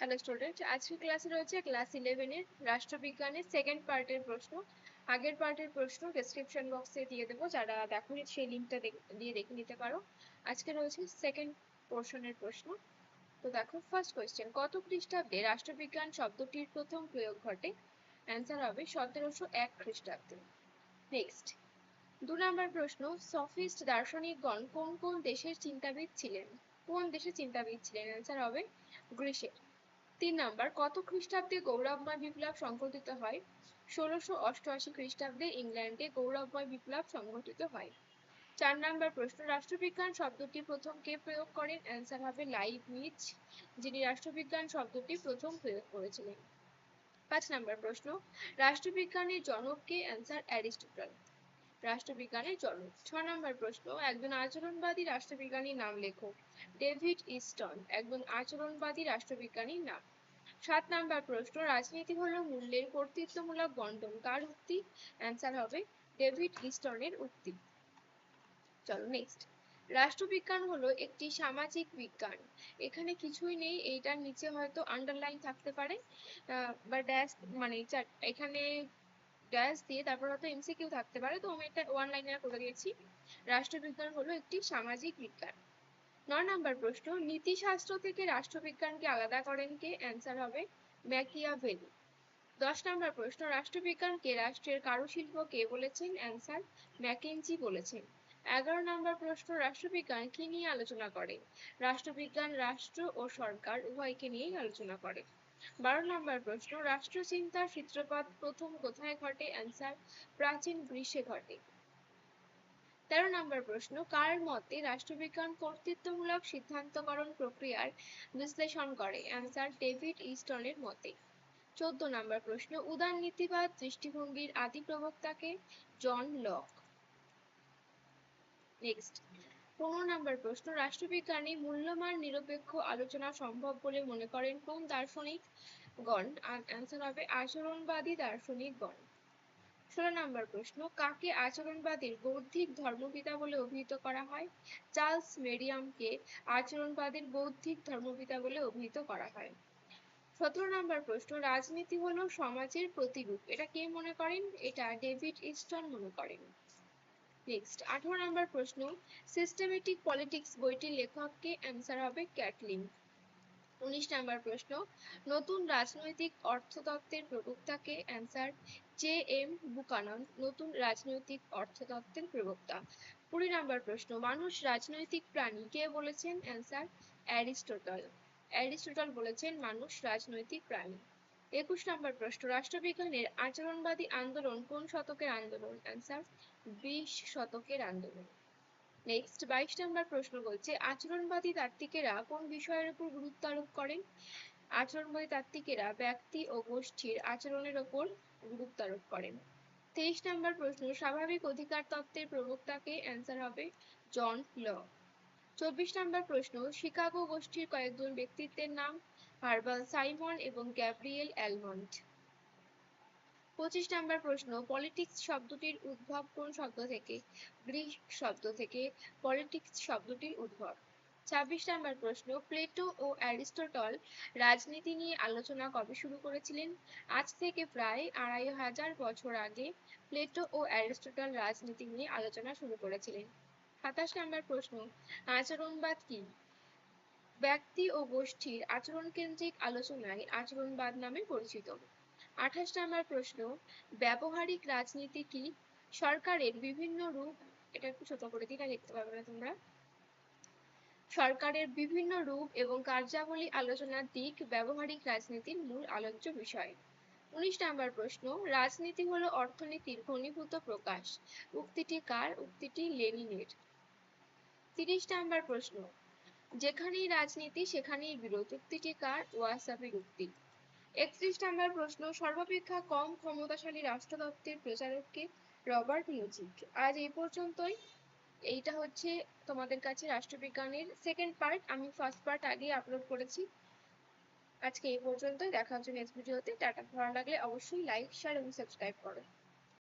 Hello student, আজকের ক্লাসে রয়েছে ক্লাস 11 এর রাষ্ট্রবিজ্ঞানের সেকেন্ড পার্টের প্রশ্ন। আগের পার্টের প্রশ্ন ডেসক্রিপশন বক্সে দিয়ে দেবো, যারা দেখোনি সেই লিঙ্কটা দিয়ে দেখে নিতে পারো। আজকে রয়েছে সেকেন্ড পোর্শনের প্রশ্ন। তো দেখো, ফার্স্ট কোয়েশ্চেন, কত খ্রিস্টাব্দে রাষ্ট্রবিজ্ঞান শব্দটির প্রথম প্রয়োগ ঘটে? অ্যান্সার হবে 1701 খ্রিস্টাব্দে। নেক্সট, 2 নম্বর প্রশ্ন, সফিস্ট দার্শনিকগণ কোন কোন দেশের চিন্তাবিদ ছিলেন? কোন দেশের চিন্তাবিদ ছিলেন? অ্যান্সার হবে গ্রিসের। 3 নাম্বার, কত খ্রিস্টাব্দে গৌরবময় বিপ্লব সংঘটিত হয়? 1688 খ্রিস্টাব্দে ইংল্যান্ডে গৌরবময় বিপ্লব সংঘটিত হয়। 4 নাম্বার প্রশ্ন, রাষ্ট্রবিজ্ঞান শব্দটি প্রথম কে প্রয়োগ করেন? অ্যান্সার হবে লাইবনিজ, যিনি রাষ্ট্রবিজ্ঞান শব্দটি প্রথম প্রয়োগ করেছিলেন। 5 নাম্বার প্রশ্ন, রাষ্ট্রবিজ্ঞানের জনক কে? অ্যান্সার অ্যারিস্টটল, রাষ্ট্রবিজ্ঞানের জনক। 6 নম্বর প্রশ্ন, একজন আচরণবাদী রাষ্ট্রবিজ্ঞানীর নাম লেখো। ডেভিড ইস্টন একজন আচরণবাদী রাষ্ট্রবিজ্ঞানীর নাম। 7 নম্বর প্রশ্ন, রাজনীতি হলো মূল্যের কর্তৃত্বমূলক বন্টন, কার উক্তি? অ্যান্সার হবে ডেভিড ইস্টনের উক্তি। চলো নেক্সট, রাষ্ট্রবিজ্ঞান হলো একটি সামাজিক বিজ্ঞান। এখানে কিছুই নেই, এইটার নিচে হয়তো আন্ডারলাইন থাকতে পারে বা ড্যাশ, মানে এখানে ড্যাশ দিয়ে তারপর হয়তো এমসিকিউ থাকতে পারে, তো আমি এটা ওয়ান লাইনার করে দিয়েছি। রাষ্ট্রবিজ্ঞান হলো একটি সামাজিক বিজ্ঞান। 9 নম্বর প্রশ্ন, নীতিশাস্ত্র থেকে রাষ্ট্রবিজ্ঞানকে আলাদা করেন কে? অ্যান্সার হবে ম্যাকিয়াভেলি। 10 নম্বর প্রশ্ন, রাষ্ট্রবিজ্ঞানকে রাষ্ট্রের কারুশিল্প কে বলেছেন? অ্যান্সার ম্যাকেনজি বলেছেন। 11 নম্বর প্রশ্ন, রাষ্ট্রবিজ্ঞান কি নিয়ে আলোচনা করে? রাষ্ট্রবিজ্ঞান রাষ্ট্র ও সরকার উভয়কে নিয়েই আলোচনা করে। 12 নম্বর প্রশ্ন, রাষ্ট্রচিন্তার সূত্রপাত প্রথম কোথায় ঘটে? অ্যান্সার প্রাচীন গ্রীসে ঘটে। 13 নম্বর প্রশ্ন, কার মতে রাষ্ট্রবিজ্ঞান কর্তৃত্বমূলক সিদ্ধান্তকরণ প্রক্রিয়ার বিশ্লেষণ করে? অ্যান্সার ডেভিড ইস্টনের মতে। 14 নম্বর প্রশ্ন, উদারনীতিবাদ দৃষ্টিভঙ্গির আদি প্রবক্তাকে? John Locke. নেক্সট, 15 নম্বর প্রশ্ন, রাষ্ট্রবিজ্ঞানে মূল্যমান নিরপেক্ষ আলোচনা সম্ভব বলে মনে করেন কোন দার্শনিক গণ? অ্যান্সার হবে আচরণবাদী দার্শনিকগণ। 16 নম্বর প্রশ্ন, কাকে আচরণবাদীর বৌদ্ধিক ধর্মপিতা বলে অভিহিত করা হয়? চার্লস মেরিয়ামকে আচরণবাদীর বৌদ্ধিক ধর্মপিতা বলে অভিহিত করা হয়। 17 নম্বর প্রশ্ন, রাজনীতি হলো সমাজের প্রতিরূপ, এটা কে মনে করেন? এটা ডেভিড ইস্টন মনে করেন। নেক্সট, 18 নম্বর প্রশ্ন, সিস্টেমেটিক পলিটিক্স বইটির লেখক কে? অ্যান্সার হবে ক্যাটলিন। 19 নম্বর প্রশ্ন, নতুন রাজনৈতিক অর্থতত্ত্বের প্রবক্তা কে? অ্যান্সার জে এম বুকানন, নতুন রাজনৈতিক অর্থতত্ত্বের প্রবক্তা। 20 নম্বর প্রশ্ন, মানুষ রাজনৈতিক প্রাণী, কে বলেছেন? অ্যান্সার অ্যারিস্টটল, অ্যারিস্টটল বলেছেন মানুষ রাজনৈতিক প্রাণী। 21 নম্বর প্রশ্ন, রাষ্ট্রবিজ্ঞানের আচরণবাদী আন্দোলন কোন শতকের আন্দোলন? অ্যান্সার 20 শতকের আন্দোলন। নেক্সট, 22 নম্বর প্রশ্ন বলছে, আচরণবাদী তাত্ত্বিকেরা কোন বিষয়ের উপর গুরুত্ব আরোপ করেন? আচরণবাদী তাত্ত্বিকেরা ব্যক্তি ও গোষ্ঠীর আচরণের উপর গুরুত্ব আরোপ করেন। 23 নম্বর প্রশ্ন, স্বাভাবিক অধিকার তত্ত্বের প্রবক্তা কে? অ্যান্সার হবে জন লক। 24 নম্বর প্রশ্ন, শিকাগো গোষ্ঠীর কয়েকজন ব্যক্তিত্বের নাম? হার্বাল সাইমন এবং গ্যাব্রিয়েল অ্যালমন্ড। 25 নম্বর প্রশ্ন, পলিটিক্স শব্দটির উদ্ভব কোন শব্দ থেকে? গ্রিক শব্দ থেকে পলিটিক্স শব্দটির উদ্ভব। 26 নম্বর প্রশ্ন, প্লেটো ও অ্যারিস্টটল রাজনীতি নিয়ে আলোচনা কবে শুরু করেছিলেন? আজ থেকে প্রায় 2500 বছর আগে প্লেটো ও অ্যারিস্টটল রাজনীতি নিয়ে আলোচনা শুরু করেছিলেন। 27 নম্বর প্রশ্ন, আচরণবাদ কি? ব্যক্তি ও গোষ্ঠীর আচরণ কেন্দ্রিক আলোচনায় আচরণবাদ নামে পরিচিত। 28 নম্বর প্রশ্ন, ব্যবহারিক রাজনীতি কি? সরকারের বিভিন্ন রূপ, এটা একটু ছোট করে দিই, দেখতে পাবে না তোমরা। সরকারের বিভিন্ন রূপ এবং কার্যাবলী আলোচনার দিক ব্যবহারিক রাজনীতির মূল আলোচ্য বিষয়। 19 নম্বর প্রশ্ন, রাজনীতি হলো অর্থনীতির ঘনীভূত প্রকাশ, উক্তিটি কার? উক্তিটি লেনিনের। 30 নম্বর প্রশ্ন, যেখানেই রাজনীতি সেখানেই বিরোধ, উক্তিটি কার? ওয়াসাবির উক্তি। 31 নম্বর প্রশ্ন, সর্বাপেক্ষা কম ক্ষমতাশালী রাষ্ট্রতত্ত্বের প্রচারক কে? Robert logic. আজ এই পর্যন্তই। এইটা হচ্ছে তোমাদের কাছে রাষ্ট্রবিজ্ঞানের সেকেন্ড পার্ট, আমি ফার্স্ট পার্ট আগেই আপলোড করেছি। আজকে এই পর্যন্তই, দেখা হচ্ছে নেক্সট ভিডিওতে। টাটা। ভালো লাগলে অবশ্যই লাইক, শেয়ার এবং সাবস্ক্রাইব করো।